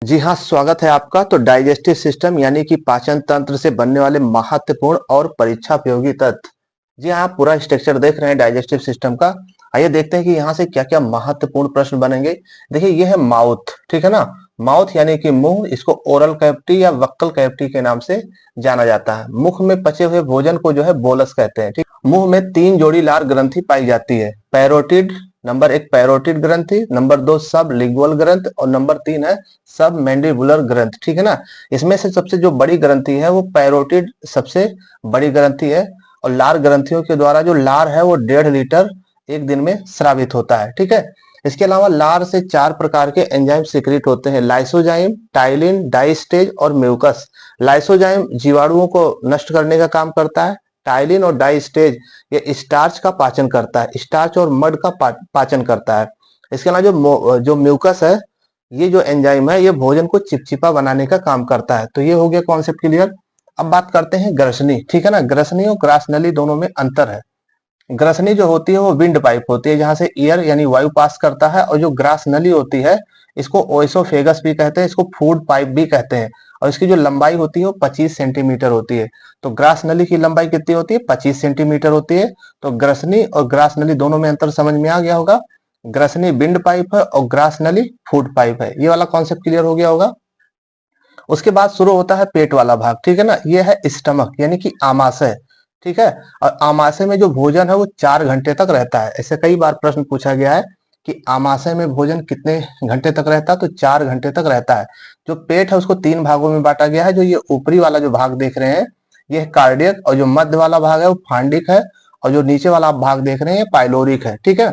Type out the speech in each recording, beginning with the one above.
जी हाँ, स्वागत है आपका। तो डाइजेस्टिव सिस्टम यानी कि पाचन तंत्र से बनने वाले महत्वपूर्ण और परीक्षा उपयोगी तथ्य। जी हाँ, आप पूरा स्ट्रक्चर देख रहे हैं डाइजेस्टिव सिस्टम का। आइए देखते हैं कि यहाँ से क्या क्या महत्वपूर्ण प्रश्न बनेंगे। देखिए, ये है माउथ, ठीक है ना। माउथ यानी कि मुंह, इसको ओरल कैविटी या वक्कल कैविटी के नाम से जाना जाता है। मुख में पचे हुए भोजन को जो है बोलस कहते हैं। ठीक, मुंह में 3 जोड़ी लार ग्रंथि पाई जाती है। पैरोटिड, नंबर 1 पैरोटिड ग्रंथि, नंबर 2 सब लिंगुअल ग्रंथ और नंबर 3 है सब मैंडिबुलर ग्रंथ। ठीक है ना। इसमें से सबसे जो बड़ी ग्रंथि है वो पैरोटिड सबसे बड़ी ग्रंथि है। और लार ग्रंथियों के द्वारा जो लार है वो 1.5 लीटर एक दिन में स्रावित होता है। ठीक है। इसके अलावा लार से 4 प्रकार के एंजाइम सिक्रिट होते हैं: लाइसोजाइम, टाइलिन, डाइस्टेज और म्यूकस। लाइसोजाइम जीवाणुओं को नष्ट करने का काम करता है। टाइलिन और डाइस्टेज ये स्टार्च का पाचन करता है, स्टार्च और मड का पाचन करता है। इसके अलावा जो म्यूकस है, ये जो एंजाइम है ये भोजन को चिपचिपा बनाने का काम करता है। तो ये हो गया कॉन्सेप्ट क्लियर। अब बात करते हैं ग्रसनी। ठीक है ना। ग्रसनी और ग्रासनली दोनों में अंतर है। ग्रसनी जो होती है वो विंड पाइप होती है जहां से एयर यानी वायु पास करता है, और जो ग्रास नली होती है इसको ओएसोफेगस भी कहते हैं, इसको फूड पाइप भी कहते हैं। और इसकी जो लंबाई होती है वो 25 सेंटीमीटर होती है। तो ग्रास नली की लंबाई कितनी होती है? 25 सेंटीमीटर होती है। तो ग्रसनी और ग्रास नली दोनों में अंतर समझ में आ गया होगा। ग्रसनी विंड पाइप है और ग्रास नली फूड पाइप है। ये वाला कॉन्सेप्ट क्लियर हो गया होगा। उसके बाद शुरू होता है पेट वाला भाग। ठीक है ना। ये है स्टमक यानी कि आमाशय। ठीक है। और आमाशय में जो भोजन है वो 4 घंटे तक रहता है। ऐसे कई बार प्रश्न पूछा गया है कि आमाशय में भोजन कितने घंटे तक रहता है, तो 4 घंटे तक रहता है। जो पेट है उसको 3 भागों में बांटा गया है। जो ये ऊपरी वाला जो भाग देख रहे हैं ये कार्डियक, और जो मध्य वाला भाग है वो फांडिक है, और जो नीचे वाला आप भाग देख रहे हैं ये पाइलोरिक है। ठीक है।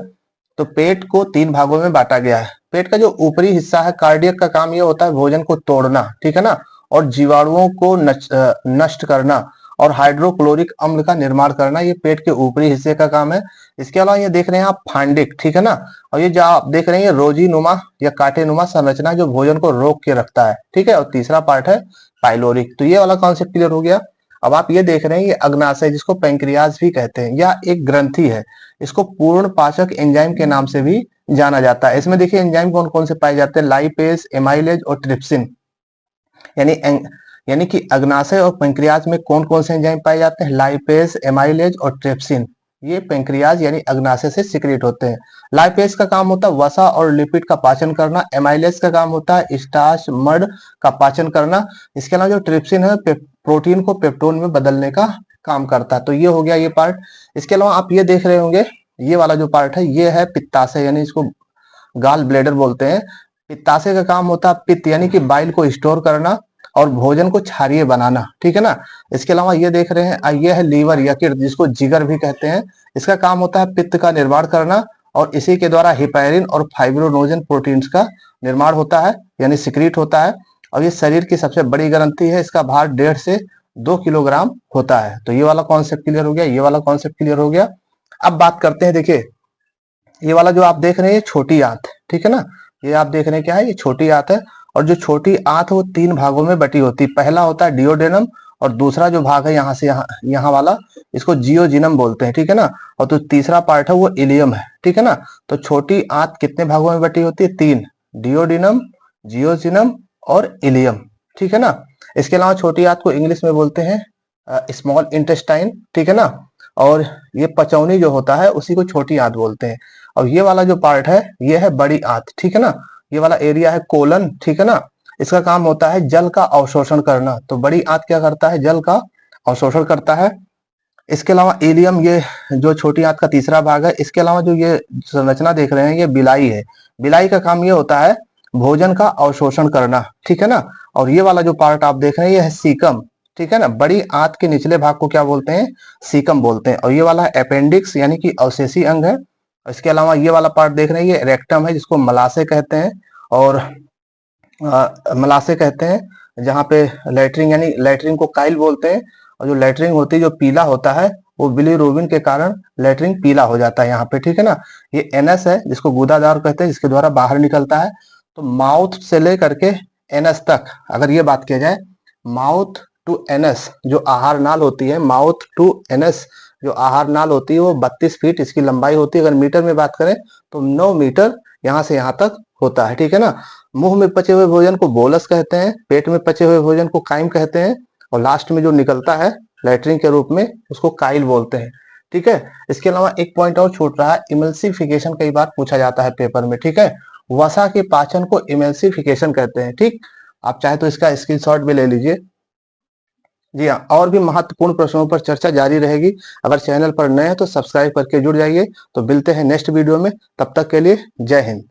तो पेट को 3 भागों में बांटा गया है। पेट का जो ऊपरी हिस्सा है कार्डियक का काम ये होता है भोजन को तोड़ना, ठीक है ना, और जीवाणुओं को नष्ट करना और हाइड्रोक्लोरिक अम्ल का निर्माण करना, ये पेट के ऊपरी हिस्से का काम है। इसके अलावा ये देख रहे हैं आप फांडिक, ठीक है ना। और ये जो आप देख रहे हैं ये रोजी नुमा या कांटे नुमा संरचना जो भोजन को रोक के रखता है। ठीक है। और तीसरा पार्ट है पाइलोरिक। तो ये वाला कॉन्सेप्ट क्लियर हो गया। अब आप ये देख रहे हैं ये अग्नाशय जिसको पेंक्रियाज भी कहते हैं, यह एक ग्रंथि है। इसको पूर्ण पाचक एंजाइम के नाम से भी जाना जाता है। इसमें देखिए एंजाइम कौन कौन से पाए जाते हैं: लाइपेज, एमाइलेज और ट्रिप्सिन। यानी यानी कि अग्नाशय और पेंक्रियाज में कौन कौन से एंजाइम पाए जाते हैं? लाइपेज, एमाइलेज और ट्रिप्सिन। ये पेंक्रियाज यानी अग्नाशय से सिक्रेट होते हैं। लाइपेज का काम होता है वसा और लिपिड का पाचन करना। एमाइलेज का काम होता है स्टार्च, मड का पाचन करना। इसके अलावा जो ट्रिप्सिन है प्रोटीन को पेप्टोन में बदलने का काम करता है। तो ये हो गया ये पार्ट। इसके अलावा आप ये देख रहे होंगे ये वाला जो पार्ट है ये है पित्ताशय, यानी इसको गाल ब्लेडर बोलते हैं। पित्ताशय का काम होता है पित्त यानी कि बाइल को स्टोर करना और भोजन को क्षारीय बनाना। ठीक है ना। इसके अलावा ये देख रहे हैं ये है लीवर, यकृत जिसको जिगर भी कहते हैं। इसका काम होता है पित्त का निर्माण करना, और इसी के द्वारा हिपैरिन और फाइब्रोनोजन प्रोटीन्स का निर्माण होता है यानी सिक्रीट होता है। और ये शरीर की सबसे बड़ी ग्रंथि है। इसका भार 1.5 से 2 किलोग्राम होता है। तो ये वाला कॉन्सेप्ट क्लियर हो गया, ये वाला कॉन्सेप्ट क्लियर हो गया। अब बात करते हैं, देखिए ये वाला जो आप देख रहे हैं ये छोटी आंत, ठीक है ना। ये आप देख रहे हैं क्या है? ये छोटी आंत है। और जो छोटी आंत वो 3 भागों में बटी होती है। पहला होता है डिओडेनम, और दूसरा जो भाग है यहाँ से यहाँ वाला इसको जियोजिनम बोलते हैं। ठीक है ना। और तो तीसरा पार्ट है वो इलियम है। ठीक है ना। तो छोटी आंत कितने भागों में बटी होती है? 3, डिओडिनम, जियोजिनम और इलियम। ठीक है ना। इसके अलावा छोटी आंत को इंग्लिश में बोलते हैं स्मॉल इंटेस्टाइन। ठीक है ना। और ये पचौनी जो होता है उसी को छोटी आंत बोलते हैं। और ये वाला जो पार्ट है ये है बड़ी आंत। ठीक है ना। ये वाला एरिया है कोलन। ठीक है ना। इसका काम होता है जल का अवशोषण करना। तो बड़ी आंत क्या करता है? जल का अवशोषण करता है। इसके अलावा इलियम, ये जो छोटी आंत का तीसरा भाग है। इसके अलावा जो ये संरचना देख रहे हैं ये बिलाई है। बिलाई का काम ये होता है भोजन का अवशोषण करना। ठीक है ना। और ये वाला जो पार्ट आप देख रहे हैं ये है सीकम। ठीक है ना। बड़ी आंत के निचले भाग को क्या बोलते हैं? सीकम बोलते हैं। और ये वाला अपेंडिक्स यानी कि अवशेषी अंग है। इसके अलावा ये वाला पार्ट देख रहे हैं ये रेक्टम है जिसको मलाशय कहते हैं। और मलाशय कहते हैं जहाँ पे लैट्रिन यानी लैट्रिन को काइल बोलते हैं। और जो लैट्रिन होती है जो पीला होता है वो बिलीरुबिन के कारण लैट्रिन पीला हो जाता है यहाँ पे। ठीक है ना। ये एनएस है जिसको गुदादार कहते हैं, जिसके द्वारा बाहर निकलता है। तो माउथ से लेकर के एनएस तक अगर ये बात किया जाए, माउथ टू एनएस जो आहार नाल होती है, माउथ टू एनएस जो आहार नाल होती है वो 32 फीट इसकी लंबाई होती है। अगर मीटर में बात करें तो 9 मीटर यहाँ से यहाँ तक होता है। ठीक है ना। मुंह में पचे हुए भोजन को बोलस कहते हैं, पेट में पचे हुए भोजन को काइम कहते हैं, और लास्ट में जो निकलता है लैट्रिन के रूप में उसको काइल बोलते हैं। ठीक है। इसके अलावा एक पॉइंट और छूट रहा है, इमल्सिफिकेशन कई बार पूछा जाता है पेपर में। ठीक है। वसा के पाचन को इमल्सिफिकेशन कहते हैं। ठीक। आप चाहे तो इसका स्क्रीनशॉट भी ले लीजिए। जी हाँ, और भी महत्वपूर्ण प्रश्नों पर चर्चा जारी रहेगी। अगर चैनल पर नए हैं तो सब्सक्राइब करके जुड़ जाइए। तो मिलते हैं नेक्स्ट वीडियो में, तब तक के लिए जय हिंद।